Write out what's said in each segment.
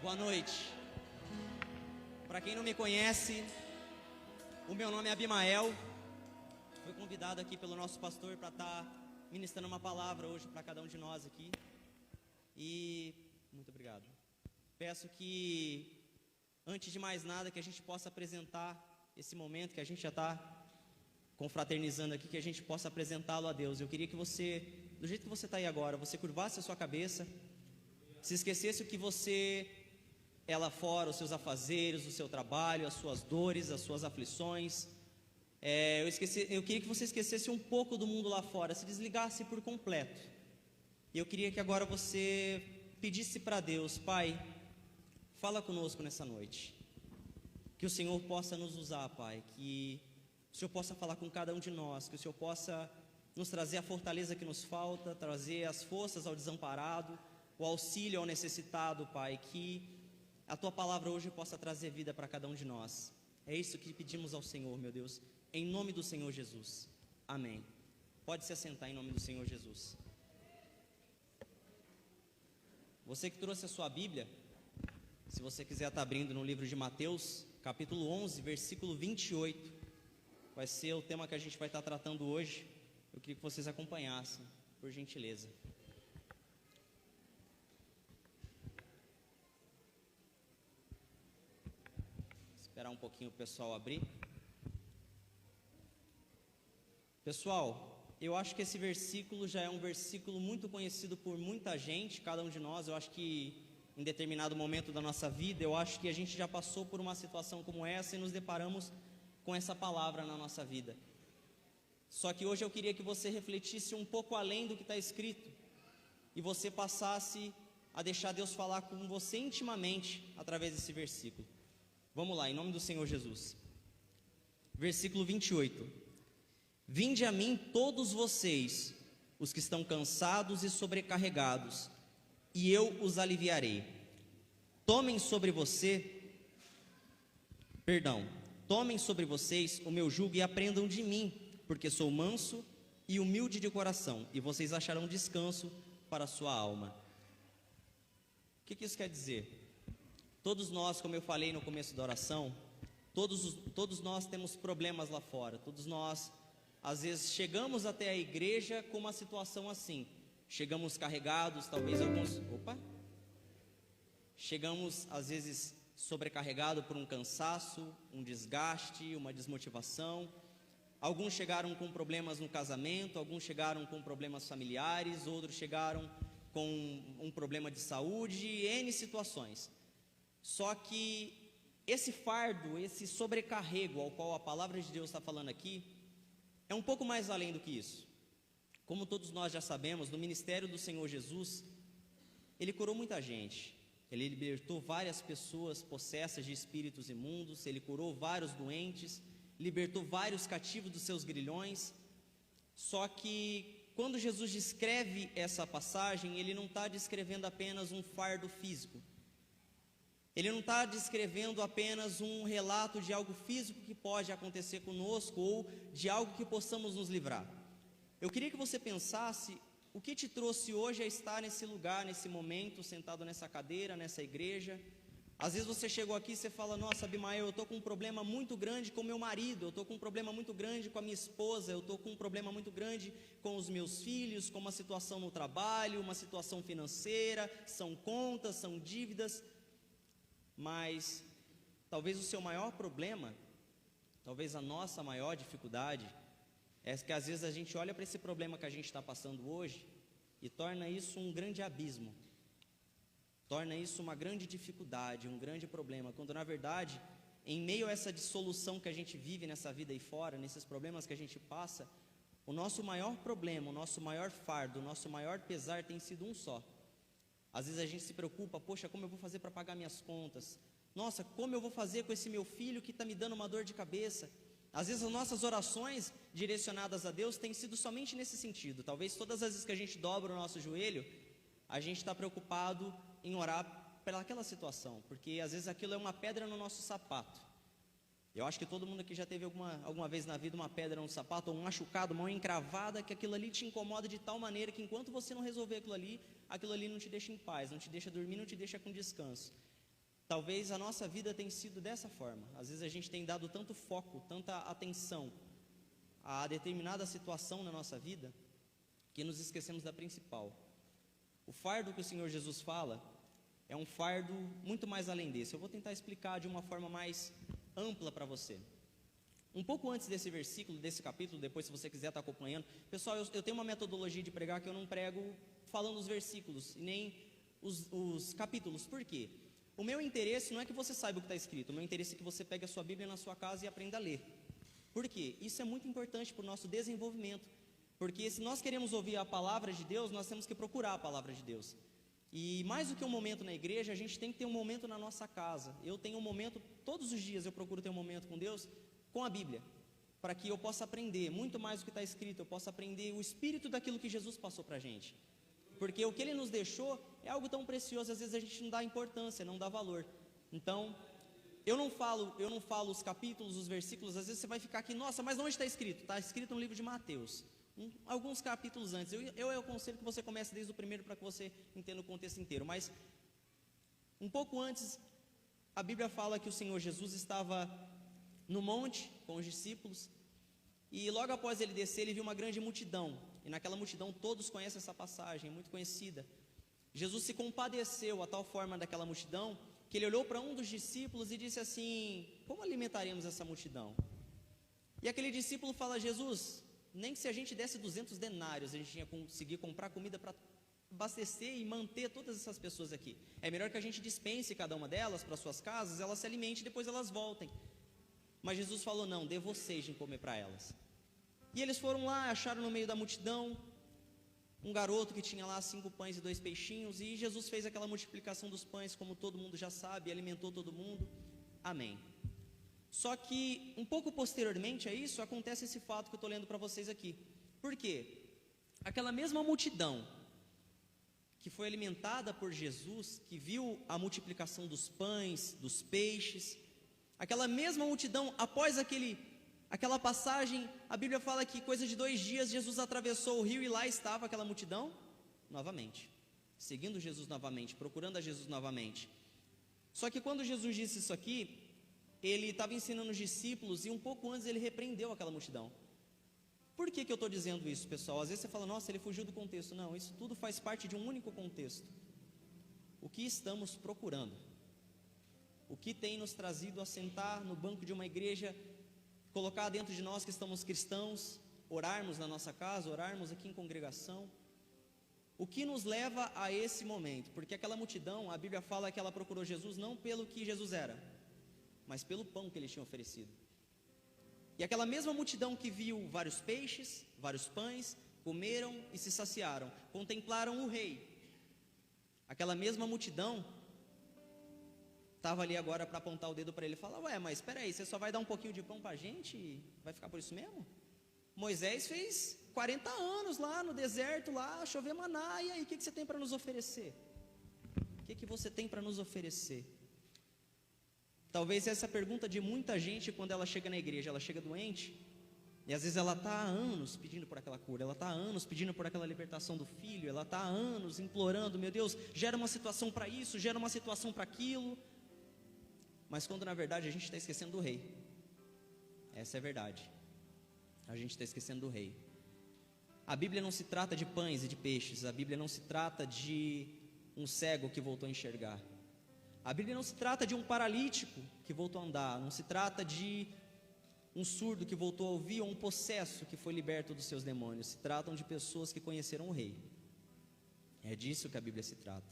Boa noite. Para quem não me conhece, o meu nome é Abimael. Fui convidado aqui pelo nosso pastor para estar ministrando uma palavra hoje para cada um de nós aqui. E muito obrigado. Peço que, antes de mais nada, que a gente possa apresentar esse momento que a gente já está confraternizando aqui, que a gente possa apresentá-lo a Deus. Eu queria que você, do jeito que você está aí agora, você curvasse a sua cabeça, se esquecesse o que você é lá fora, os seus afazeres, o seu trabalho, as suas dores, as suas aflições. Eu queria que você esquecesse um pouco do mundo lá fora, se desligasse por completo. E eu queria que agora você pedisse para Deus: Pai, fala conosco nessa noite. Que o Senhor possa nos usar, Pai, que o Senhor possa falar com cada um de nós, que o Senhor possa nos trazer a fortaleza que nos falta, trazer as forças ao desamparado, o auxílio ao necessitado, Pai, que a Tua palavra hoje possa trazer vida para cada um de nós. É isso que pedimos ao Senhor, meu Deus, em nome do Senhor Jesus. Amém. Pode se assentar em nome do Senhor Jesus. Você que trouxe a sua Bíblia, se você quiser estar abrindo no livro de Mateus, capítulo 11, versículo 28, vai ser o tema que a gente vai estar tratando hoje. Eu queria que vocês acompanhassem, por gentileza. Esperar um pouquinho o pessoal abrir. Pessoal, eu acho que esse versículo já é um versículo muito conhecido por muita gente, cada um de nós. Eu acho que em determinado momento da nossa vida, eu acho que a gente já passou por uma situação como essa e nos deparamos com essa palavra na nossa vida. Só que hoje eu queria que você refletisse um pouco além do que está escrito e você passasse a deixar Deus falar com você intimamente através desse versículo. Vamos lá, em nome do Senhor Jesus. Versículo 28. Vinde a mim todos vocês, os que estão cansados e sobrecarregados, e eu os aliviarei. Tomem sobre vocês o meu jugo e aprendam de mim, porque sou manso e humilde de coração, e vocês acharão descanso para a sua alma. O que isso quer dizer? Todos nós, como eu falei no começo da oração, todos nós temos problemas lá fora. Todos nós, às vezes, chegamos até a igreja com uma situação assim. Chegamos carregados, talvez alguns... Chegamos, às vezes, sobrecarregados por um cansaço, um desgaste, uma desmotivação. Alguns chegaram com problemas no casamento, alguns chegaram com problemas familiares, outros chegaram com um problema de saúde, N situações. Só que esse fardo, esse sobrecarrego ao qual a palavra de Deus está falando aqui, é um pouco mais além do que isso. Como todos nós já sabemos, no ministério do Senhor Jesus, Ele curou muita gente. Ele libertou várias pessoas possessas de espíritos imundos, Ele curou vários doentes, libertou vários cativos dos seus grilhões. Só que quando Jesus descreve essa passagem, Ele não está descrevendo apenas um fardo físico. Ele não está descrevendo apenas um relato de algo físico que pode acontecer conosco ou de algo que possamos nos livrar. Eu queria que você pensasse o que te trouxe hoje a estar nesse lugar, nesse momento, sentado nessa cadeira, nessa igreja. Às vezes você chegou aqui e você fala: nossa, Abimael, eu estou com um problema muito grande com meu marido, eu estou com um problema muito grande com a minha esposa, eu estou com um problema muito grande com os meus filhos, com uma situação no trabalho, uma situação financeira, são contas, são dívidas. Mas talvez o seu maior problema, talvez a nossa maior dificuldade, é que às vezes a gente olha para esse problema que a gente está passando hoje e torna isso um grande abismo, torna isso uma grande dificuldade, um grande problema, quando na verdade, em meio a essa dissolução que a gente vive nessa vida aí fora, nesses problemas que a gente passa, o nosso maior problema, o nosso maior fardo, o nosso maior pesar tem sido um só. Às vezes a gente se preocupa: poxa, como eu vou fazer para pagar minhas contas? Nossa, como eu vou fazer com esse meu filho que está me dando uma dor de cabeça? Às vezes as nossas orações direcionadas a Deus têm sido somente nesse sentido. Talvez todas as vezes que a gente dobra o nosso joelho, a gente está preocupado em orar pelaquela situação, porque às vezes aquilo é uma pedra no nosso sapato. Eu acho que todo mundo aqui já teve alguma vez na vida uma pedra no sapato, ou um machucado, uma unha encravada, que aquilo ali te incomoda de tal maneira que enquanto você não resolver aquilo ali não te deixa em paz, não te deixa dormir, não te deixa com descanso. Talvez a nossa vida tenha sido dessa forma. Às vezes a gente tem dado tanto foco, tanta atenção a determinada situação na nossa vida, que nos esquecemos da principal. O fardo que o Senhor Jesus fala é um fardo muito mais além desse. Eu vou tentar explicar de uma forma mais ampla para você. Um pouco antes desse versículo, desse capítulo, depois se você quiser estar acompanhando. Pessoal, eu tenho uma metodologia de pregar que eu não prego falando os versículos e nem os capítulos. Por quê? O meu interesse não é que você saiba o que está escrito. O meu interesse é que você pegue a sua Bíblia na sua casa e aprenda a ler. Por quê? Isso é muito importante para o nosso desenvolvimento. Porque se nós queremos ouvir a palavra de Deus, nós temos que procurar a palavra de Deus. E mais do que um momento na igreja, a gente tem que ter um momento na nossa casa. Eu tenho um momento, todos os dias eu procuro ter um momento com Deus, com a Bíblia, para que eu possa aprender muito mais do que está escrito, eu possa aprender o espírito daquilo que Jesus passou para a gente. Porque o que Ele nos deixou é algo tão precioso, às vezes a gente não dá importância, não dá valor. Então, eu não falo os capítulos, os versículos, às vezes você vai ficar aqui, nossa, mas onde está escrito? Está escrito no livro de Mateus, alguns capítulos antes. Eu aconselho que você comece desde o primeiro para que você entenda o contexto inteiro. Mas, um pouco antes, a Bíblia fala que o Senhor Jesus estava no monte com os discípulos, e logo após ele descer, ele viu uma grande multidão, e naquela multidão todos conhecem essa passagem, é muito conhecida. Jesus se compadeceu a tal forma daquela multidão, que ele olhou para um dos discípulos e disse assim: como alimentaremos essa multidão? E aquele discípulo fala: Jesus, nem que se a gente desse 200 denários, a gente ia conseguir comprar comida para abastecer e manter todas essas pessoas aqui. É melhor que a gente dispense cada uma delas para suas casas, elas se alimentem e depois elas voltem. Mas Jesus falou: não, dê vocês de comer para elas. E eles foram lá, acharam no meio da multidão um garoto que tinha lá 5 pães e 2 peixinhos, e Jesus fez aquela multiplicação dos pães, como todo mundo já sabe, e alimentou todo mundo. Amém. Só que um pouco posteriormente a isso, acontece esse fato que eu estou lendo para vocês aqui. Por quê? Aquela mesma multidão que foi alimentada por Jesus, que viu a multiplicação dos pães, dos peixes, aquela mesma multidão, após aquela passagem, a Bíblia fala que coisa de 2 dias Jesus atravessou o rio e lá estava aquela multidão novamente, seguindo Jesus novamente, procurando a Jesus novamente. Só que quando Jesus disse isso aqui, ele estava ensinando os discípulos e um pouco antes ele repreendeu aquela multidão. Por que eu estou dizendo isso, pessoal? Às vezes você fala: nossa, ele fugiu do contexto. Não, isso tudo faz parte de um único contexto. O que estamos procurando? O que tem nos trazido a sentar no banco de uma igreja, colocar dentro de nós que estamos cristãos, orarmos na nossa casa, orarmos aqui em congregação? O que nos leva a esse momento? Porque aquela multidão, a Bíblia fala que ela procurou Jesus não pelo que Jesus era, mas pelo pão que ele tinha oferecido. E aquela mesma multidão que viu vários peixes, vários pães, comeram e se saciaram, contemplaram o rei. Aquela mesma multidão estava ali agora para apontar o dedo para ele e falar: ué, mas espera aí, você só vai dar um pouquinho de pão para a gente e vai ficar por isso mesmo? Moisés fez 40 anos lá no deserto, lá chover maná, e aí o que você tem para nos oferecer? O que você tem para nos oferecer? Talvez essa é a pergunta de muita gente quando ela chega na igreja. Ela chega doente, e às vezes ela está há anos pedindo por aquela cura, ela está há anos pedindo por aquela libertação do filho, ela está há anos implorando: meu Deus, gera uma situação para isso, gera uma situação para aquilo. Mas quando na verdade a gente está esquecendo do rei. Essa é a verdade. A gente está esquecendo do rei. A Bíblia não se trata de pães e de peixes. A Bíblia não se trata de um cego que voltou a enxergar. A Bíblia não se trata de um paralítico que voltou a andar. Não se trata de um surdo que voltou a ouvir, ou um possesso que foi liberto dos seus demônios. Se tratam de pessoas que conheceram o rei. É disso que a Bíblia se trata.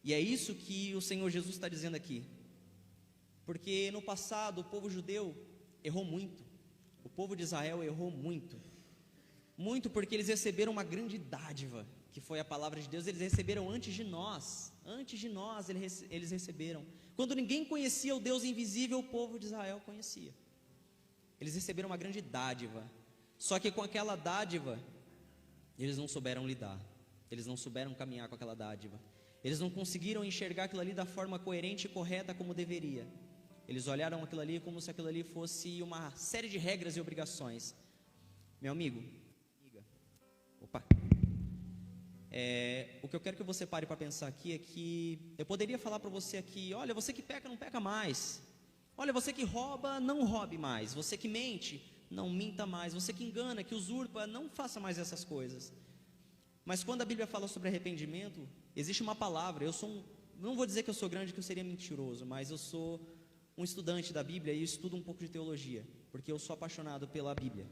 E é isso que o Senhor Jesus está dizendo aqui. Porque no passado o povo judeu errou muito. O povo de Israel errou muito. Muito porque eles receberam uma grande dádiva, que foi a palavra de Deus. Eles receberam antes de nós. Antes de nós eles receberam. Quando ninguém conhecia o Deus invisível, o povo de Israel conhecia. Eles receberam uma grande dádiva. Só que com aquela dádiva, eles não souberam lidar. Eles não souberam caminhar com aquela dádiva. Eles não conseguiram enxergar aquilo ali da forma coerente e correta como deveria. Eles olharam aquilo ali como se aquilo ali fosse uma série de regras e obrigações. Meu amigo, opa. O que eu quero que você pare para pensar aqui é que eu poderia falar para você aqui: olha, você que peca, não peca mais. Olha, você que rouba, não roube mais. Você que mente, não minta mais. Você que engana, que usurpa, não faça mais essas coisas. Mas quando a Bíblia fala sobre arrependimento, existe uma palavra. Não vou dizer que eu sou grande, que eu seria mentiroso, mas eu sou um estudante da Bíblia e eu estudo um pouco de teologia, porque eu sou apaixonado pela Bíblia.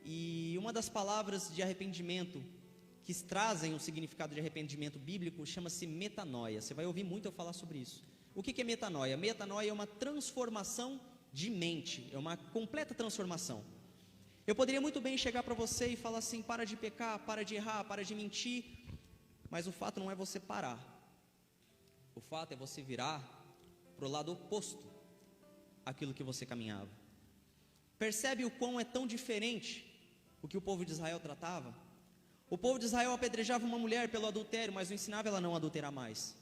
E uma das palavras de arrependimento que trazem o significado de arrependimento bíblico chama-se metanoia. Você vai ouvir muito eu falar sobre isso. O que é metanoia? Metanoia é uma transformação de mente, é uma completa transformação. Eu poderia muito bem chegar para você e falar assim: para de pecar, para de errar, para de mentir, mas o fato não é você parar. O fato é você virar para o lado oposto àquilo que você caminhava. Percebe o quão é tão diferente o que o povo de Israel tratava? O povo de Israel apedrejava uma mulher pelo adultério, mas não ensinava ela a não adulterar mais.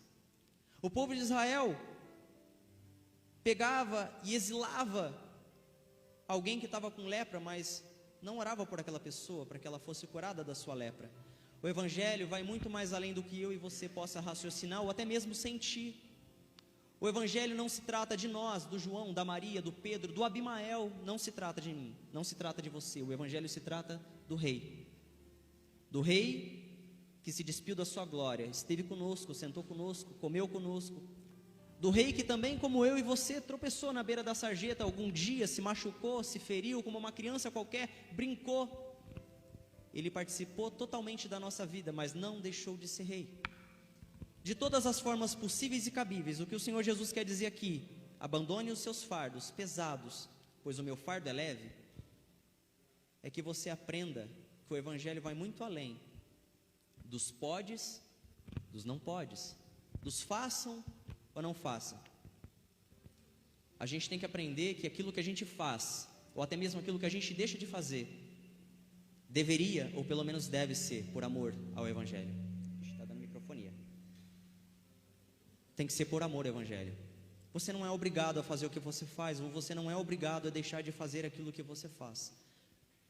O povo de Israel pegava e exilava alguém que estava com lepra, mas não orava por aquela pessoa, para que ela fosse curada da sua lepra. O Evangelho vai muito mais além do que eu e você possa raciocinar ou até mesmo sentir. O Evangelho não se trata de nós, do João, da Maria, do Pedro, do Abimael. Não se trata de mim, não se trata de você. O Evangelho se trata do Rei. Do Rei que se despiu da sua glória, esteve conosco, sentou conosco, comeu conosco. Do Rei que também, como eu e você, tropeçou na beira da sarjeta algum dia, se machucou, se feriu como uma criança qualquer, brincou. Ele participou totalmente da nossa vida, mas não deixou de ser Rei. De todas as formas possíveis e cabíveis, o que o Senhor Jesus quer dizer aqui: abandone os seus fardos pesados, pois o meu fardo é leve. É que você aprenda que o Evangelho vai muito além dos podes, dos não podes, dos façam ou não façam. A gente tem que aprender que aquilo que a gente faz, ou até mesmo aquilo que a gente deixa de fazer, deveria, ou pelo menos deve ser, por amor ao Evangelho. Está dando microfonia. Tem que ser por amor ao Evangelho. Você não é obrigado a fazer o que você faz, ou você não é obrigado a deixar de fazer aquilo que você faz.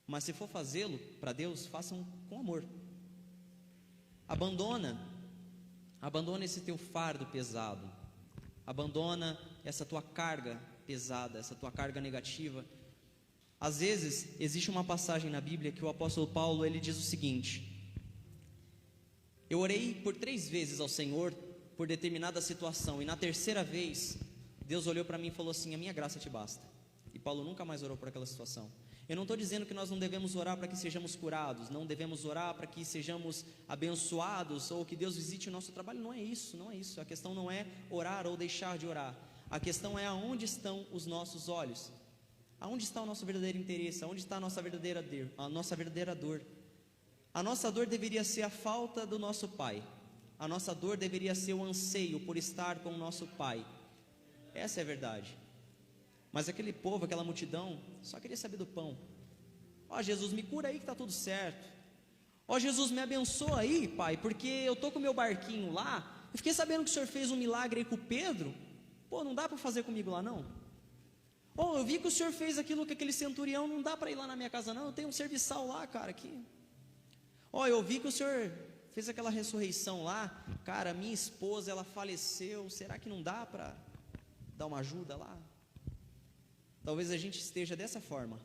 Mas se for fazê-lo para Deus, façam com amor. Abandona esse teu fardo pesado. Abandona essa tua carga pesada, essa tua carga negativa. Às vezes, existe uma passagem na Bíblia que o apóstolo Paulo, ele diz o seguinte: eu orei por 3 vezes ao Senhor por determinada situação, e na terceira vez, Deus olhou para mim e falou assim: a minha graça te basta. E Paulo nunca mais orou por aquela situação. Eu não estou dizendo que nós não devemos orar para que sejamos curados, não devemos orar para que sejamos abençoados, ou que Deus visite o nosso trabalho. Não é isso, não é isso. A questão não é orar ou deixar de orar. A questão é aonde estão os nossos olhos. Aonde está o nosso verdadeiro interesse? Aonde está a nossa verdadeira dor? A nossa dor deveria ser a falta do nosso Pai. A nossa dor deveria ser o anseio por estar com o nosso Pai. Essa é a verdade. Mas aquele povo, aquela multidão, só queria saber do pão. Ó, Jesus, me cura aí que está tudo certo. Ó, Jesus, me abençoa aí, Pai, porque eu estou com o meu barquinho lá. Eu fiquei sabendo que o Senhor fez um milagre aí com o Pedro. Pô, não dá para fazer comigo lá não? Ó, eu vi que o Senhor fez aquilo com aquele centurião. Não dá para ir lá na minha casa não, eu tenho um serviçal lá, cara, aqui. Ó, eu vi que o Senhor fez aquela ressurreição lá. Cara, minha esposa, ela faleceu. Será que não dá para dar uma ajuda lá? Talvez a gente esteja dessa forma.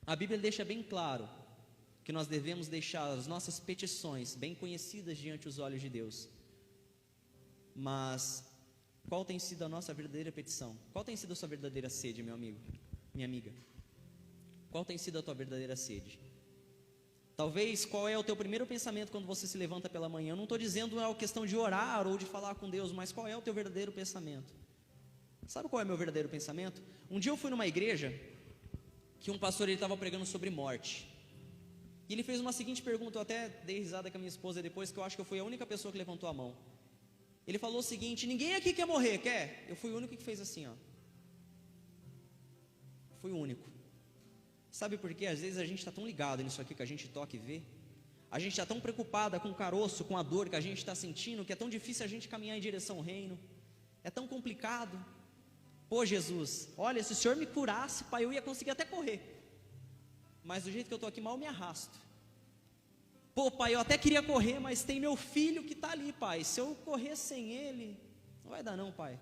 A Bíblia deixa bem claro que nós devemos deixar as nossas petições bem conhecidas diante dos olhos de Deus. Mas qual tem sido a nossa verdadeira petição? Qual tem sido a sua verdadeira sede, meu amigo, minha amiga? Qual tem sido a tua verdadeira sede? Talvez qual é o teu primeiro pensamento quando você se levanta pela manhã? Eu não estou dizendo a questão de orar ou de falar com Deus, mas qual é o teu verdadeiro pensamento? Sabe qual é o meu verdadeiro pensamento? Um dia eu fui numa igreja que um pastor estava pregando sobre morte. E ele fez uma seguinte pergunta, eu até dei risada com a minha esposa depois, que eu acho que eu fui a única pessoa que levantou a mão. Ele falou o seguinte: ninguém aqui quer morrer, quer? Eu fui o único que fez assim, ó. Fui o único. Sabe por quê? Às vezes a gente está tão ligado nisso aqui que a gente toca e vê. A gente está tão preocupada com o caroço, com a dor que a gente está sentindo, que é tão difícil a gente caminhar em direção ao reino. É tão complicado. Pô, Jesus, olha, se o Senhor me curasse, Pai, eu ia conseguir até correr. Mas do jeito que eu estou aqui, mal me arrasto. Pô, pai, eu até queria correr, mas tem meu filho que está ali, pai. Se eu correr sem ele, não vai dar não, pai.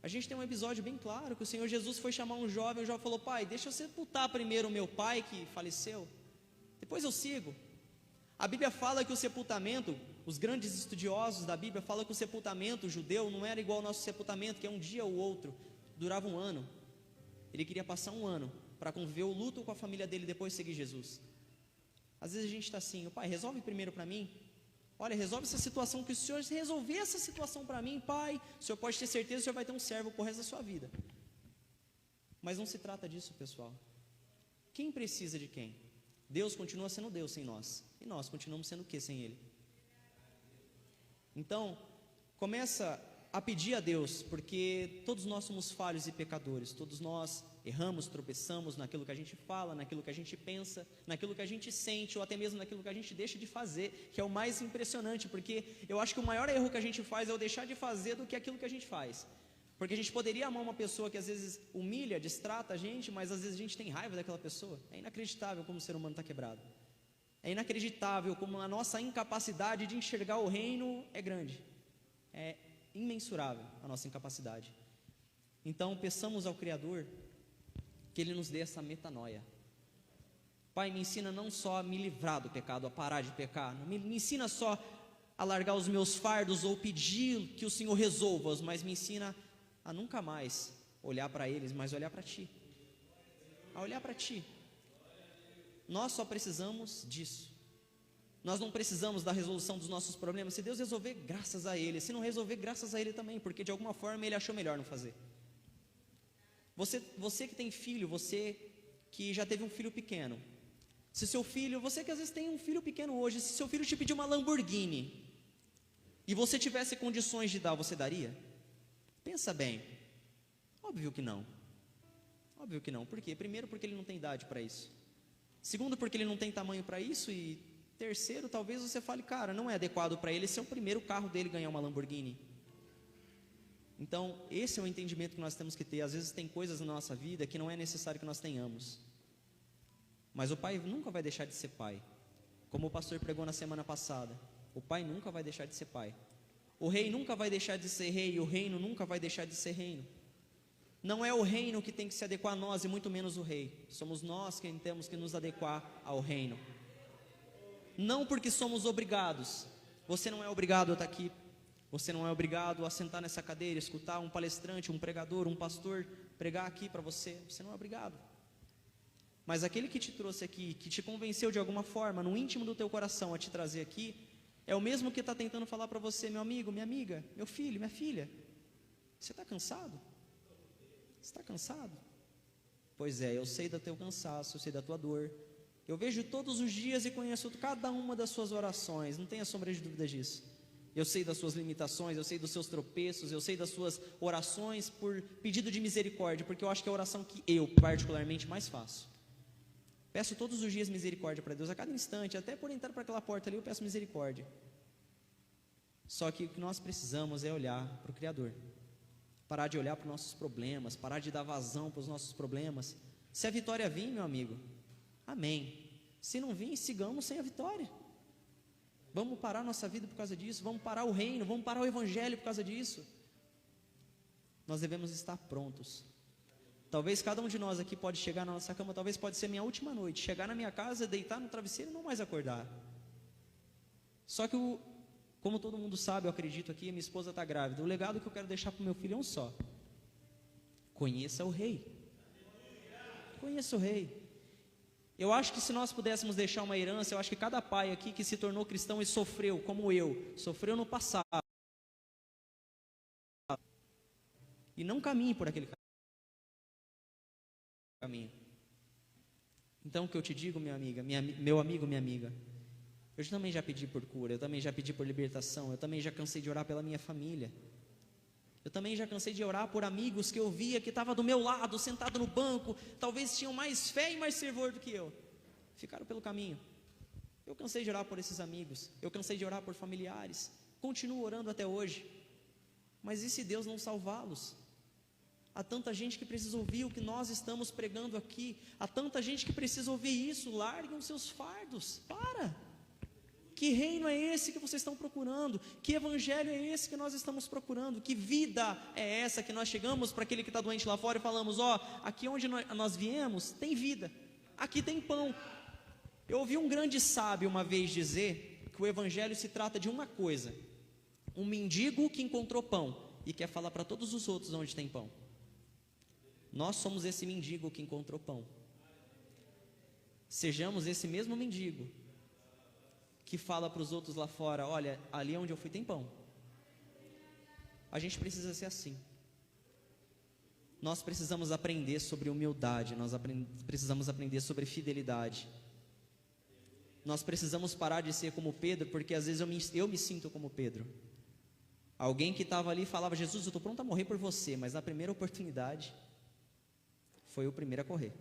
A gente tem um episódio bem claro, que o Senhor Jesus foi chamar um jovem, o jovem falou: pai, deixa eu sepultar primeiro o meu pai que faleceu, depois eu sigo. A Bíblia fala que o sepultamento, os grandes estudiosos da Bíblia falam que o sepultamento judeu não era igual ao nosso sepultamento, que é um dia ou outro, durava um ano. Ele queria passar um ano para conviver o luto com a família dele e depois seguir Jesus. Às vezes a gente está assim: pai, resolve primeiro para mim. Olha, resolve essa situação, que o Senhor resolver essa situação para mim, pai, o Senhor pode ter certeza que o Senhor vai ter um servo por resto da sua vida. Mas não se trata disso, pessoal. Quem precisa de quem? Deus continua sendo Deus sem nós, e nós continuamos sendo o que sem Ele? Então, começa a pedir a Deus, porque todos nós somos falhos e pecadores, todos nós erramos, tropeçamos naquilo que a gente fala, naquilo que a gente pensa, naquilo que a gente sente, ou até mesmo naquilo que a gente deixa de fazer, que é o mais impressionante, porque eu acho que o maior erro que a gente faz é o deixar de fazer do que aquilo que a gente faz. Porque a gente poderia amar uma pessoa que às vezes humilha, distrata a gente, mas às vezes a gente tem raiva daquela pessoa. É inacreditável como o ser humano está quebrado. É inacreditável como a nossa incapacidade de enxergar o reino é grande. É imensurável a nossa incapacidade. Então peçamos ao Criador que Ele nos dê essa metanoia. Pai, me ensina não só a me livrar do pecado, a parar de pecar, não me ensina só a largar os meus fardos ou pedir que o Senhor resolva-os, mas me ensina a nunca mais olhar para eles, mas olhar para Ti, a olhar para Ti. Nós só precisamos disso. Nós não precisamos da resolução dos nossos problemas. Se Deus resolver, graças a Ele. Se não resolver, graças a Ele também, porque de alguma forma Ele achou melhor não fazer. Você que tem filho, você que já teve um filho pequeno, se seu filho, você que às vezes tem um filho pequeno hoje, se seu filho te pedir uma Lamborghini e você tivesse condições de dar, você daria? Pensa bem. Óbvio que não. Óbvio que não. Por quê? Primeiro, porque ele não tem idade para isso. Segundo, porque ele não tem tamanho para isso. E terceiro, talvez você fale: cara, não é adequado para ele ser o primeiro carro dele ganhar uma Lamborghini. Então, esse é o entendimento que nós temos que ter. Às vezes tem coisas na nossa vida que não é necessário que nós tenhamos. Mas o pai nunca vai deixar de ser pai. Como o pastor pregou na semana passada, o pai nunca vai deixar de ser pai. O rei nunca vai deixar de ser rei, e o reino nunca vai deixar de ser reino. Não é o reino que tem que se adequar a nós, e muito menos o rei. Somos nós quem temos que nos adequar ao reino. Não porque somos obrigados. Você não é obrigado a estar aqui. Você não é obrigado a sentar nessa cadeira, escutar um palestrante, um pregador, um pastor pregar aqui para você. Você não é obrigado. Mas aquele que te trouxe aqui, que te convenceu de alguma forma, no íntimo do teu coração, a te trazer aqui, é o mesmo que está tentando falar para você: meu amigo, minha amiga, meu filho, minha filha, você está cansado? Você está cansado? Pois é, eu sei do teu cansaço, eu sei da tua dor. Eu vejo todos os dias e conheço cada uma das suas orações, não tenha sombra de dúvida disso. Eu sei das suas limitações, eu sei dos seus tropeços, eu sei das suas orações por pedido de misericórdia, porque eu acho que é a oração que eu particularmente mais faço. Peço todos os dias misericórdia para Deus, a cada instante, até por entrar para aquela porta ali eu peço misericórdia. Só que o que nós precisamos é olhar para o Criador, parar de olhar para os nossos problemas, parar de dar vazão para os nossos problemas. Se a vitória vir, meu amigo, amém. Se não vir, sigamos sem a vitória. Vamos parar nossa vida por causa disso, vamos parar o reino, vamos parar o evangelho por causa disso. Nós devemos estar prontos. Talvez cada um de nós aqui pode chegar na nossa cama, talvez pode ser minha última noite, chegar na minha casa, deitar no travesseiro e não mais acordar. Só que, como todo mundo sabe, eu acredito aqui, minha esposa está grávida. O legado que eu quero deixar para o meu filho é um só: conheça o rei. Conheça o rei. Eu acho que se nós pudéssemos deixar uma herança, eu acho que cada pai aqui que se tornou cristão e sofreu, como eu, sofreu no passado, e não caminhe por aquele caminho. Então o que eu te digo, minha amiga, meu amigo, minha amiga, eu também já pedi por cura, eu também já pedi por libertação, eu também já cansei de orar pela minha família. Eu também já cansei de orar por amigos que eu via que estavam do meu lado, sentado no banco, talvez tinham mais fé e mais fervor do que eu, ficaram pelo caminho. Eu cansei de orar por esses amigos, eu cansei de orar por familiares, continuo orando até hoje. Mas e se Deus não salvá-los? Há tanta gente que precisa ouvir o que nós estamos pregando aqui. Há tanta gente que precisa ouvir isso. Larguem os seus fardos. Para! Que reino é esse que vocês estão procurando? Que evangelho é esse que nós estamos procurando? Que vida é essa que nós chegamos para aquele que está doente lá fora e falamos: ó, aqui onde nós viemos tem vida, aqui tem pão. Eu ouvi um grande sábio uma vez dizer que o evangelho se trata de uma coisa: um mendigo que encontrou pão e quer falar para todos os outros onde tem pão. Nós somos esse mendigo que encontrou pão. Sejamos esse mesmo mendigo que fala para os outros lá fora: olha, ali onde eu fui tem pão. A gente precisa ser assim. Nós precisamos aprender sobre humildade, nós precisamos aprender sobre fidelidade. Nós precisamos parar de ser como Pedro, porque às vezes eu me sinto como Pedro. Alguém que estava ali falava: Jesus, eu estou pronto a morrer por você, mas na primeira oportunidade foi o primeiro a correr.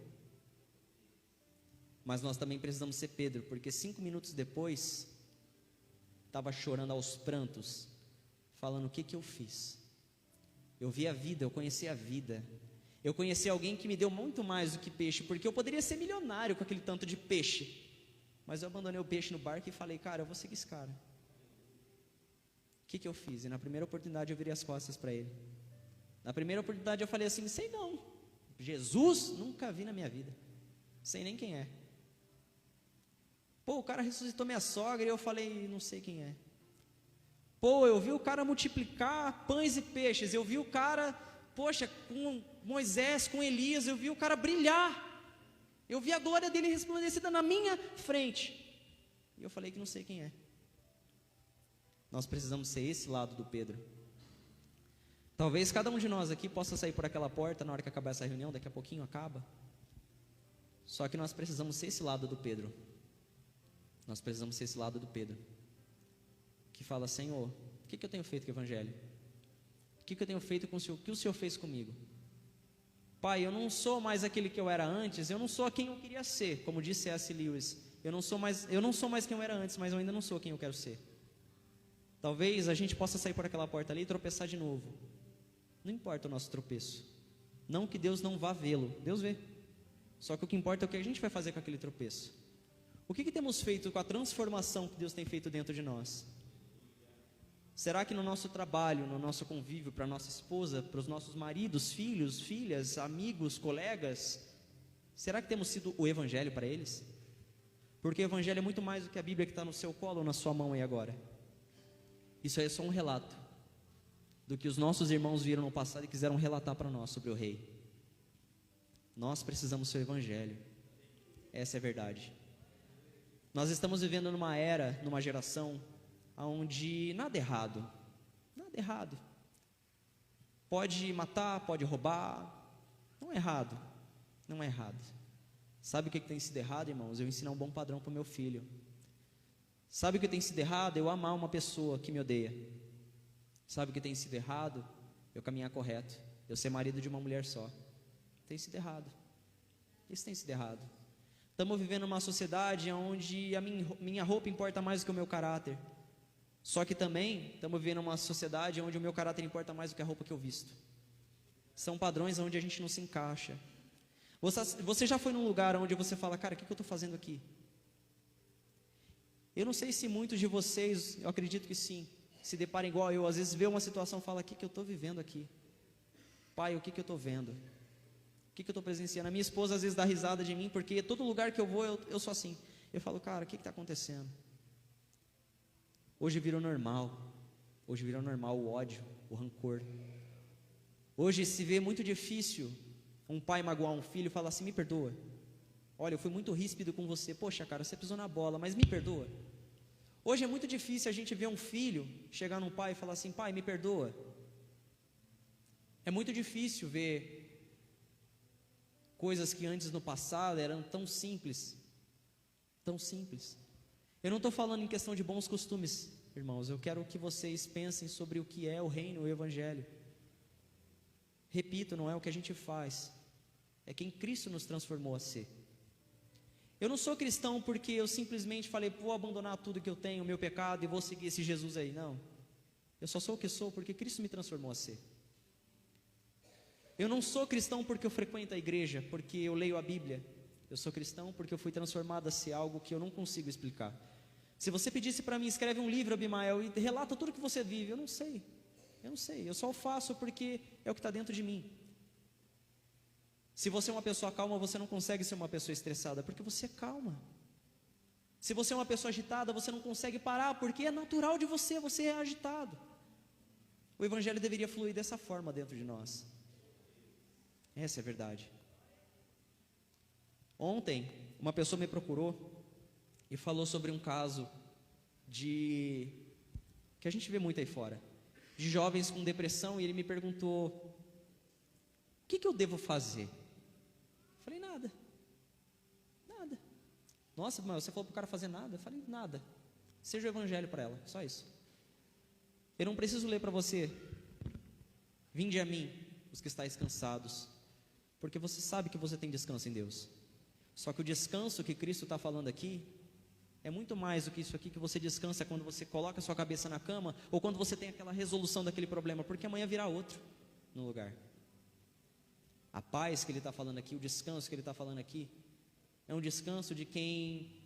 Mas nós também precisamos ser Pedro, porque 5 minutos depois, estava chorando aos prantos, falando: o que eu fiz? Eu vi a vida, eu conheci a vida. Eu conheci alguém que me deu muito mais do que peixe, porque eu poderia ser milionário com aquele tanto de peixe. Mas eu abandonei o peixe no barco e falei: cara, eu vou seguir esse cara. O que eu fiz? E na primeira oportunidade eu virei as costas para ele. Na primeira oportunidade eu falei assim: sei não, Jesus nunca vi na minha vida, sei nem quem é. Pô, o cara ressuscitou minha sogra e eu falei: não sei quem é. Pô, eu vi o cara multiplicar pães e peixes, eu vi o cara, poxa, com Moisés, com Elias, eu vi o cara brilhar, eu vi a glória dele resplandecida na minha frente, e eu falei que não sei quem é. Nós precisamos ser esse lado do Pedro. Talvez cada um de nós aqui possa sair por aquela porta na hora que acabar essa reunião, daqui a pouquinho acaba. Só que nós precisamos ser esse lado do Pedro. Nós precisamos ser esse lado do Pedro, que fala: Senhor, o que eu tenho feito com o evangelho? O que eu tenho feito com o Senhor? O que o Senhor fez comigo? Pai, eu não sou mais aquele que eu era antes, eu não sou quem eu queria ser, como disse C.S. Lewis. Eu não sou mais quem eu era antes, mas eu ainda não sou quem eu quero ser. Talvez a gente possa sair por aquela porta ali e tropeçar de novo. Não importa o nosso tropeço. Não que Deus não vá vê-lo, Deus vê. Só que o que importa é o que a gente vai fazer com aquele tropeço. O que temos feito com a transformação que Deus tem feito dentro de nós? Será que no nosso trabalho, no nosso convívio, para a nossa esposa, para os nossos maridos, filhos, filhas, amigos, colegas, será que temos sido o evangelho para eles? Porque o evangelho é muito mais do que a Bíblia que está no seu colo ou na sua mão aí agora. Isso aí é só um relato do que os nossos irmãos viram no passado e quiseram relatar para nós sobre o rei. Nós precisamos ser o evangelho. Essa é a verdade. Nós estamos vivendo numa era, numa geração onde nada é errado. Nada é errado. Pode matar, pode roubar. Não é errado. Não é errado. Sabe o que tem sido errado, irmãos? Eu ensinar um bom padrão para o meu filho. Sabe o que tem sido errado? Eu amar uma pessoa que me odeia. Sabe o que tem sido errado? Eu caminhar correto. Eu ser marido de uma mulher só. Tem sido errado. Isso tem sido errado. Estamos vivendo uma sociedade onde a minha roupa importa mais do que o meu caráter. Só que também estamos vivendo uma sociedade onde o meu caráter importa mais do que a roupa que eu visto. São padrões onde a gente não se encaixa. Você já foi num lugar onde você fala: cara, o que eu estou fazendo aqui? Eu não sei se muitos de vocês, eu acredito que sim, se deparam igual eu, às vezes vê uma situação e fala: o que eu estou vivendo aqui? Pai, o que eu estou vendo? O que eu estou presenciando? A minha esposa às vezes dá risada de mim, porque todo lugar que eu vou, eu sou assim. Eu falo: cara, o que está acontecendo? Hoje virou normal. Hoje virou normal o ódio, o rancor. Hoje se vê muito difícil um pai magoar um filho e falar assim: me perdoa. Olha, eu fui muito ríspido com você. Poxa, cara, você pisou na bola, mas me perdoa. Hoje é muito difícil a gente ver um filho chegar num pai e falar assim: pai, me perdoa. É muito difícil ver coisas que antes no passado eram tão simples. Tão simples. Eu não estou falando em questão de bons costumes, irmãos. Eu quero que vocês pensem sobre o que é o reino, o evangelho. Repito, não é o que a gente faz, é quem Cristo nos transformou a ser. Eu não sou cristão porque eu simplesmente falei: vou abandonar tudo que eu tenho, o meu pecado, e vou seguir esse Jesus aí. Não. Eu só sou o que sou porque Cristo me transformou a ser. Eu não sou cristão porque eu frequento a igreja, porque eu leio a Bíblia. Eu sou cristão porque eu fui transformado a ser algo que eu não consigo explicar. Se você pedisse para mim, escreve um livro, Abimael, e relata tudo que você vive, eu não sei. Eu só o faço porque é o que está dentro de mim. Se você é uma pessoa calma, você não consegue ser uma pessoa estressada, porque você é calma. Se você é uma pessoa agitada, você não consegue parar, porque é natural de você, você é agitado. O Evangelho deveria fluir dessa forma dentro de nós. Essa é a verdade. Ontem, uma pessoa me procurou e falou sobre um caso que a gente vê muito aí fora, de jovens com depressão, e ele me perguntou: o que eu devo fazer? Eu falei: nada. Nossa, mas você falou para o cara fazer nada? Eu falei: nada. Seja o Evangelho para ela, só isso. Eu não preciso ler para você: vinde a mim, os que estáis cansados, porque você sabe que você tem descanso em Deus. Só que o descanso que Cristo está falando aqui é muito mais do que isso aqui que você descansa quando você coloca a sua cabeça na cama, ou quando você tem aquela resolução daquele problema, porque amanhã virá outro no lugar. A paz que ele está falando aqui, o descanso que ele está falando aqui, é um descanso de quem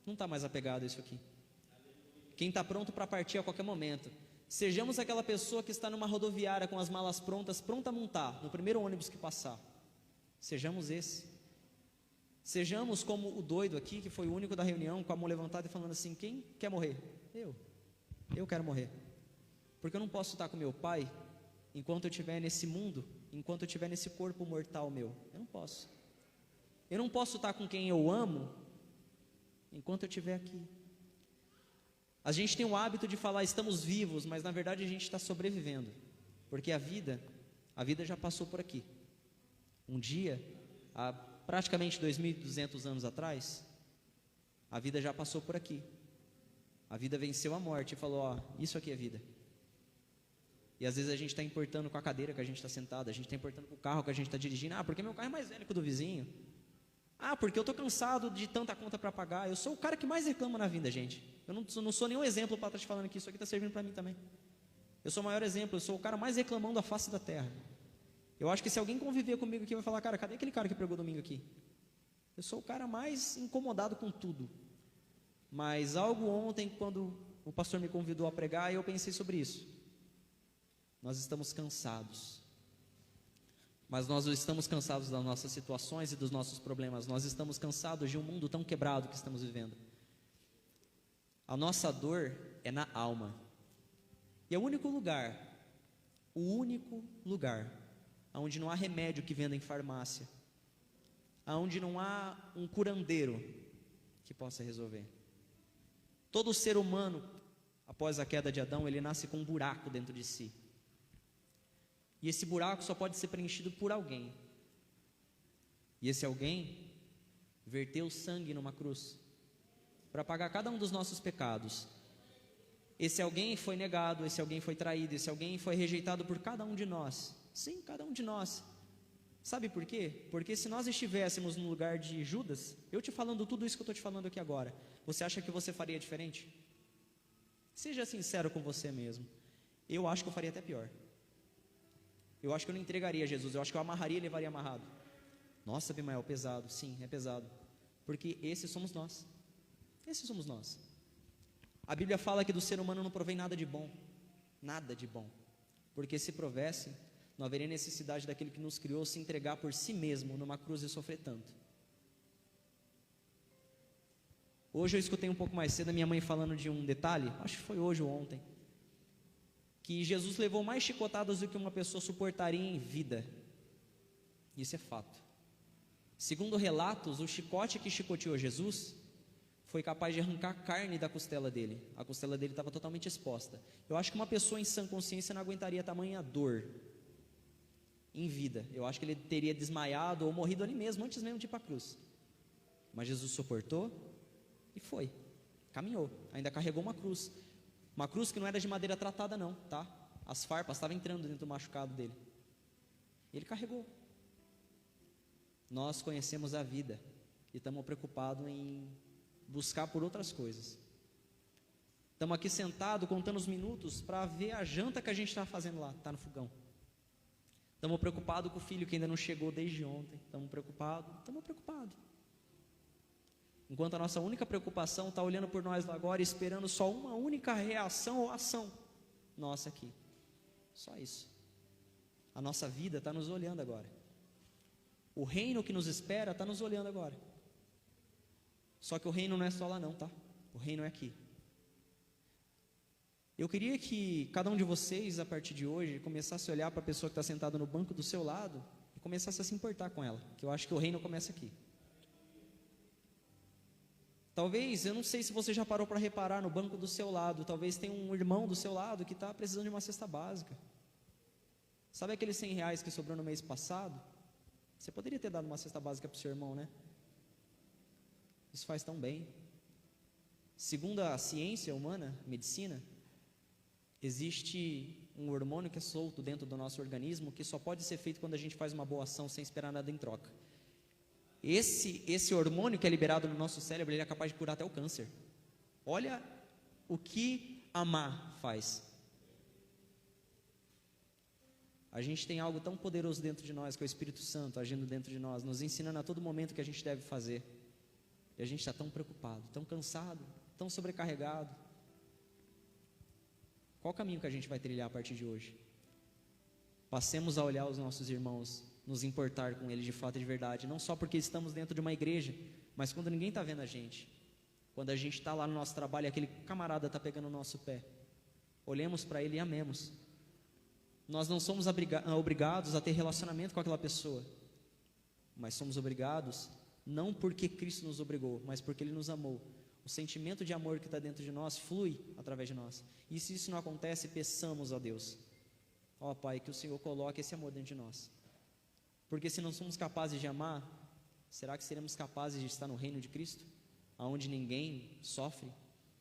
não está mais apegado a isso aqui, quem está pronto para partir a qualquer momento. Sejamos aquela pessoa que está numa rodoviária com as malas prontas, pronta a montar no primeiro ônibus que passar. Sejamos esse. Sejamos como o doido aqui, que foi o único da reunião, com a mão levantada e falando assim: quem quer morrer? Eu quero morrer, porque eu não posso estar com meu pai enquanto eu estiver nesse mundo, enquanto eu estiver nesse corpo mortal meu. Eu não posso estar com quem eu amo enquanto eu estiver aqui. A gente tem o hábito de falar estamos vivos, mas na verdade a gente está sobrevivendo, porque a vida já passou por aqui. Um dia, há praticamente 2.200 anos atrás, a vida já passou por aqui. A vida venceu a morte e falou: ó, isso aqui é vida. E às vezes a gente está importando com a cadeira que a gente está sentado, a gente está importando com o carro que a gente está dirigindo. Ah, porque meu carro é mais velho que o do vizinho. Ah, porque eu estou cansado de tanta conta para pagar. Eu sou o cara que mais reclama na vida, gente. Eu não sou nenhum exemplo para estar te falando que isso aqui está servindo para mim também. Eu sou o maior exemplo, eu sou o cara mais reclamando da face da terra. Eu acho que se alguém conviver comigo aqui vai falar: cara, cadê aquele cara que pregou domingo aqui? Eu sou o cara mais incomodado com tudo. Mas algo ontem, quando o pastor me convidou a pregar, eu pensei sobre isso. Nós estamos cansados. Mas nós não estamos cansados das nossas situações e dos nossos problemas. Nós estamos cansados de um mundo tão quebrado que estamos vivendo. A nossa dor é na alma. E é o único lugar onde não há remédio que venda em farmácia, onde não há um curandeiro que possa resolver. Todo ser humano, após a queda de Adão, ele nasce com um buraco dentro de si. E esse buraco só pode ser preenchido por alguém. E esse alguém verteu sangue numa cruz para pagar cada um dos nossos pecados. Esse alguém foi negado, esse alguém foi traído, esse alguém foi rejeitado por cada um de nós. Sim, cada um de nós. Sabe por quê? Porque se nós estivéssemos no lugar de Judas, eu te falando tudo isso que eu estou te falando aqui agora, você acha que você faria diferente? Seja sincero com você mesmo. Eu acho que eu faria até pior. Eu acho que eu não entregaria Jesus, eu acho que eu amarraria e levaria amarrado. Nossa, Abimael, pesado. Sim, é pesado. Porque esses somos nós. Esses somos nós. A Bíblia fala que do ser humano não provém nada de bom. Nada de bom. Porque se provesse, não haveria necessidade daquele que nos criou se entregar por si mesmo numa cruz e sofrer tanto. Hoje eu escutei um pouco mais cedo a minha mãe falando de um detalhe, acho que foi hoje ou ontem, que Jesus levou mais chicotadas do que uma pessoa suportaria em vida. Isso é fato. Segundo relatos, o chicote que chicoteou Jesus foi capaz de arrancar carne da costela dele. A costela dele estava totalmente exposta. Eu acho que uma pessoa em sã consciência não aguentaria tamanha dor em vida. Eu acho que ele teria desmaiado ou morrido ali mesmo, antes mesmo de ir para a cruz. Mas Jesus suportou e foi, caminhou, ainda carregou uma cruz que não era de madeira tratada não, tá? As farpas estavam entrando dentro do machucado dele, e ele carregou. Nós conhecemos a vida e estamos preocupados em buscar por outras coisas. Estamos aqui sentados contando os minutos para ver a janta que a gente está fazendo lá, está no fogão. Estamos preocupados com o filho que ainda não chegou desde ontem. Estamos preocupados. Enquanto a nossa única preocupação está olhando por nós lá agora, esperando só uma única reação ou ação nossa aqui. Só isso. A nossa vida está nos olhando agora. O reino que nos espera está nos olhando agora. Só que o reino não é só lá não, tá? O reino é aqui. Eu queria que cada um de vocês, a partir de hoje, começasse a olhar para a pessoa que está sentada no banco do seu lado e começasse a se importar com ela, que eu acho que o reino começa aqui. Talvez, eu não sei se você já parou para reparar no banco do seu lado, talvez tenha um irmão do seu lado que está precisando de uma cesta básica. Sabe aqueles R$100 que sobrou no mês passado? Você poderia ter dado uma cesta básica para o seu irmão, né? Isso faz tão bem. Segundo a ciência humana, a medicina, existe um hormônio que é solto dentro do nosso organismo, que só pode ser feito quando a gente faz uma boa ação sem esperar nada em troca. Esse hormônio que é liberado no nosso cérebro, ele é capaz de curar até o câncer. Olha o que amar faz. A gente tem algo tão poderoso dentro de nós, que é o Espírito Santo agindo dentro de nós, nos ensinando a todo momento o que a gente deve fazer. E a gente está tão preocupado, tão cansado, tão sobrecarregado. Qual o caminho que a gente vai trilhar a partir de hoje? Passemos a olhar os nossos irmãos, nos importar com eles de fato e de verdade, não só porque estamos dentro de uma igreja, mas quando ninguém está vendo a gente, quando a gente está lá no nosso trabalho e aquele camarada está pegando o nosso pé, olhemos para ele e amemos. Nós não somos obrigados a ter relacionamento com aquela pessoa, mas somos obrigados, não porque Cristo nos obrigou, mas porque Ele nos amou. O sentimento de amor que está dentro de nós flui através de nós. E se isso não acontece, peçamos a Deus: ó Pai, que o Senhor coloque esse amor dentro de nós. Porque se não somos capazes de amar, será que seremos capazes de estar no reino de Cristo? Aonde ninguém sofre,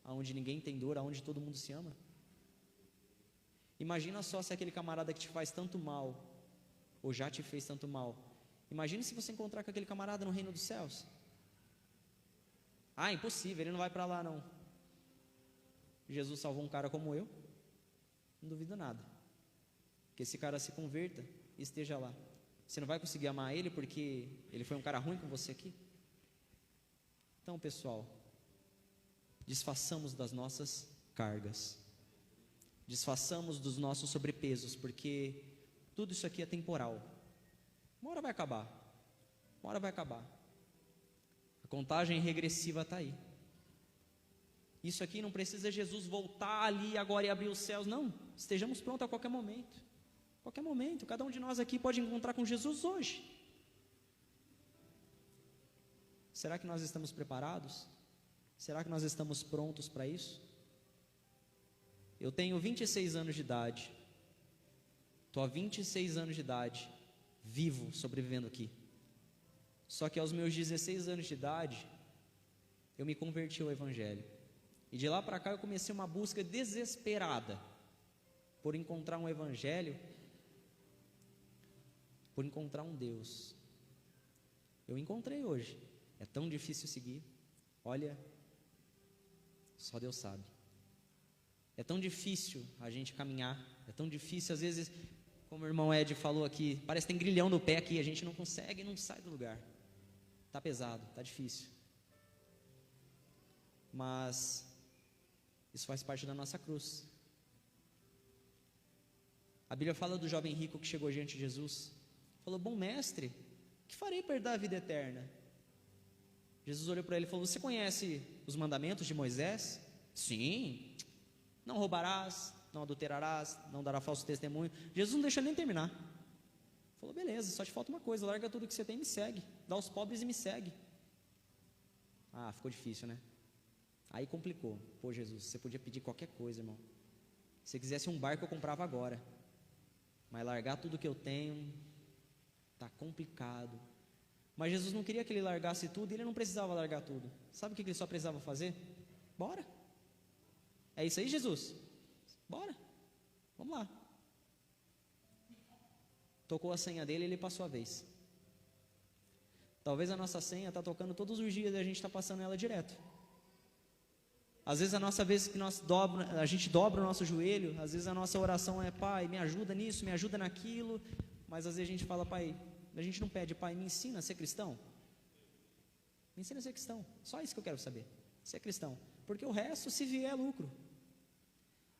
aonde ninguém tem dor, aonde todo mundo se ama? Imagina só se aquele camarada que te faz tanto mal, ou já te fez tanto mal, imagina se você encontrar com aquele camarada no reino dos céus. Ah, impossível, ele não vai para lá não. Jesus salvou um cara como eu, não duvido nada, que esse cara se converta e esteja lá. Você não vai conseguir amar ele porque ele foi um cara ruim com você aqui? Então, pessoal, desfaçamos das nossas cargas, desfaçamos dos nossos sobrepesos, porque tudo isso aqui é temporal. Uma hora vai acabar. Uma hora vai acabar. A contagem regressiva está aí. Isso aqui não precisa Jesus voltar ali agora e abrir os céus. Não, estejamos prontos a qualquer momento. Qualquer momento, cada um de nós aqui pode encontrar com Jesus hoje. Será que nós estamos preparados? Será que nós estamos prontos para isso? Eu tenho 26 anos de idade. Estou há 26 anos de idade, vivo, sobrevivendo aqui. Só que aos meus 16 anos de idade, eu me converti ao Evangelho. E de lá para cá eu comecei uma busca desesperada por encontrar um Evangelho, por encontrar um Deus. Eu encontrei hoje. É tão difícil seguir. Olha, só Deus sabe. É tão difícil a gente caminhar. É tão difícil, às vezes, como o irmão Ed falou aqui, parece que tem grilhão no pé aqui, a gente não consegue, não sai do lugar. Está pesado, está difícil. Mas isso faz parte da nossa cruz. A Bíblia fala do jovem rico que chegou diante de Jesus. Falou: bom mestre, o que farei para herdar a vida eterna? Jesus olhou para ele e falou: você conhece os mandamentos de Moisés? Sim. Não roubarás, não adulterarás, não dará falso testemunho. Jesus não deixou nem terminar. Falou: beleza, só te falta uma coisa, larga tudo que você tem e me segue. Dá aos pobres e me segue. Ah, ficou difícil, né? Aí complicou. Pô, Jesus, você podia pedir qualquer coisa, irmão. Se você quisesse um barco, eu comprava agora. Mas largar tudo que eu tenho, tá complicado. Mas Jesus não queria que ele largasse tudo, e ele não precisava largar tudo. Sabe o que ele só precisava fazer? Bora. É isso aí, Jesus? Bora. Vamos lá. Tocou a senha dele e ele passou a vez. Talvez a nossa senha está tocando todos os dias e a gente está passando ela direto. Às vezes a nossa vez que a gente dobra o nosso joelho, às vezes a nossa oração é: Pai, me ajuda nisso, me ajuda naquilo, Mas às vezes a gente fala, pai, a gente não pede, pai, me ensina a ser cristão. Me ensina a ser cristão. Só isso que eu quero saber. Ser cristão. Porque o resto, se vier, é lucro.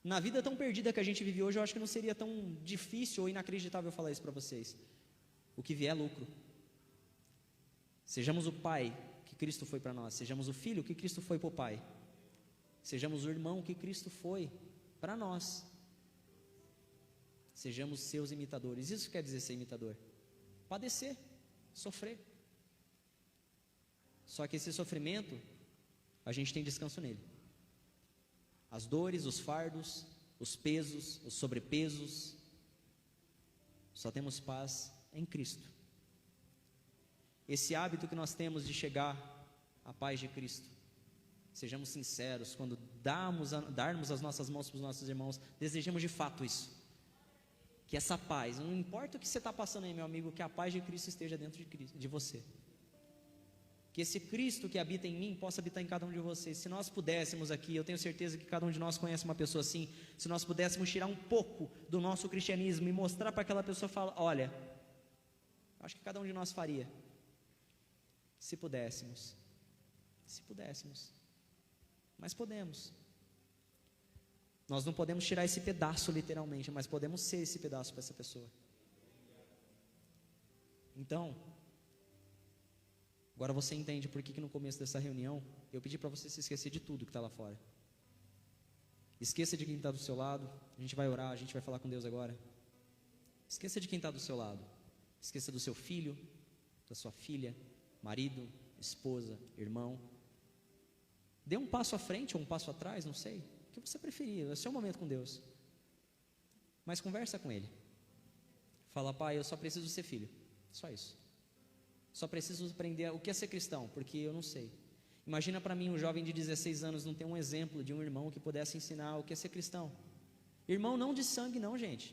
Na vida tão perdida que a gente vive hoje, eu acho que não seria tão difícil ou inacreditável falar isso para vocês. O que vier é lucro. Sejamos o pai que Cristo foi para nós. Sejamos o filho que Cristo foi para o pai. Sejamos o irmão que Cristo foi para nós. Sejamos seus imitadores. Isso quer dizer ser imitador. Padecer, sofrer. Só que esse sofrimento, a gente tem descanso nele. As dores, os fardos, os pesos, os sobrepesos, só temos paz em Cristo. Esse hábito que nós temos de chegar à paz de Cristo, sejamos sinceros, quando darmos as nossas mãos para os nossos irmãos, desejamos de fato isso. Que essa paz, não importa o que você está passando aí, meu amigo, que a paz de Cristo esteja dentro de você. Que esse Cristo que habita em mim possa habitar em cada um de vocês. Se nós pudéssemos aqui, eu tenho certeza que cada um de nós conhece uma pessoa assim, se nós pudéssemos tirar um pouco do nosso cristianismo e mostrar para aquela pessoa, olha, acho que cada um de nós faria. Se pudéssemos. Se pudéssemos. Mas podemos. Nós não podemos tirar esse pedaço literalmente, mas podemos ser esse pedaço para essa pessoa. Então, agora você entende por que no começo dessa reunião eu pedi para você se esquecer de tudo que está lá fora. Esqueça de quem está do seu lado. A gente vai orar, a gente vai falar com Deus agora. Esqueça de quem está do seu lado. Esqueça do seu filho, da sua filha, marido, esposa, irmão. Dê um passo à frente ou um passo atrás, não sei. O que você preferir, é o seu momento com Deus. Mas conversa com Ele. Fala, pai, eu só preciso ser filho. Só isso. Só preciso aprender o que é ser cristão, porque eu não sei. Imagina para mim um jovem de 16 anos não ter um exemplo de um irmão que pudesse ensinar o que é ser cristão. Irmão não de sangue não, gente.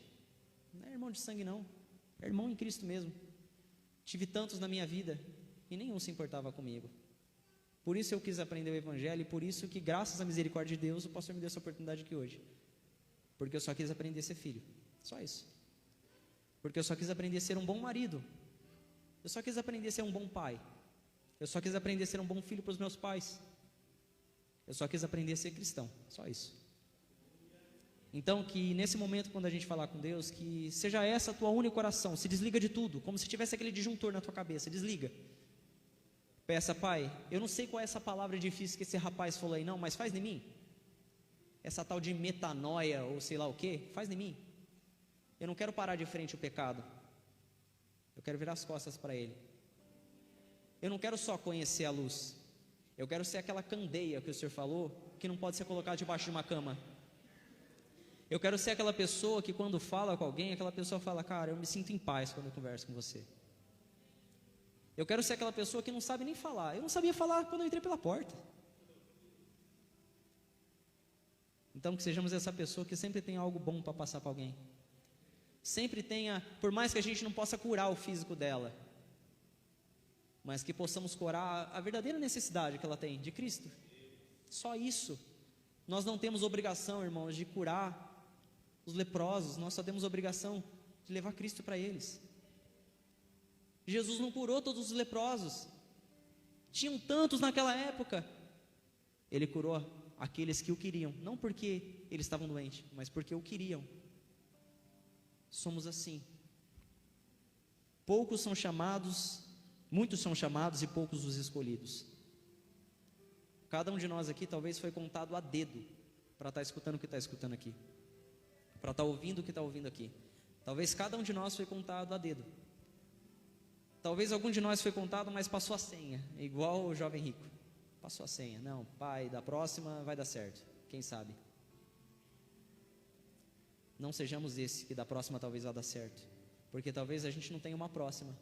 Não é irmão de sangue não. É irmão em Cristo mesmo. Tive tantos na minha vida e nenhum se importava comigo. Por isso eu quis aprender o Evangelho e por isso que, graças à misericórdia de Deus, o pastor me deu essa oportunidade aqui hoje. Porque eu só quis aprender a ser filho. Só isso. Porque eu só quis aprender a ser um bom marido. Eu só quis aprender a ser um bom pai. Eu só quis aprender a ser um bom filho para os meus pais. Eu só quis aprender a ser cristão. Só isso. Então, que nesse momento, quando a gente falar com Deus, que seja essa a tua única oração. Se desliga de tudo, como se tivesse aquele disjuntor na tua cabeça. Desliga. Peça, pai, eu não sei qual é essa palavra difícil que esse rapaz falou aí, não, mas faz em mim. Essa tal de metanoia, ou sei lá o que, faz em mim. Eu não quero parar de frente ao pecado. Eu quero virar as costas para ele. Eu não quero só conhecer a luz. Eu quero ser aquela candeia que o Senhor falou, que não pode ser colocada debaixo de uma cama. Eu quero ser aquela pessoa que quando fala com alguém, aquela pessoa fala, cara, eu me sinto em paz quando eu converso com você. Eu quero ser aquela pessoa que não sabe nem falar. Eu não sabia falar quando eu entrei pela porta. Então que sejamos essa pessoa que sempre tem algo bom para passar para alguém. Sempre tenha, por mais que a gente não possa curar o físico dela, mas que possamos curar a verdadeira necessidade que ela tem de Cristo. Só isso. Nós não temos obrigação, irmãos, de curar os leprosos. Nós só temos obrigação de levar Cristo para eles. Jesus não curou todos os leprosos. Tinham tantos naquela época. Ele curou aqueles que o queriam. Não porque eles estavam doentes, mas porque o queriam. Somos assim. Poucos são chamados, muitos são chamados e poucos os escolhidos. Cada um de nós aqui talvez foi contado a dedo para estar escutando o que está escutando aqui, para estar ouvindo o que está ouvindo aqui. Talvez cada um de nós foi contado a dedo. Talvez algum de nós foi contado, mas passou a senha, igual o jovem rico. Passou a senha. Não, pai, da próxima vai dar certo. Quem sabe? Não sejamos esse que da próxima talvez vá dar certo, porque talvez a gente não tenha uma próxima.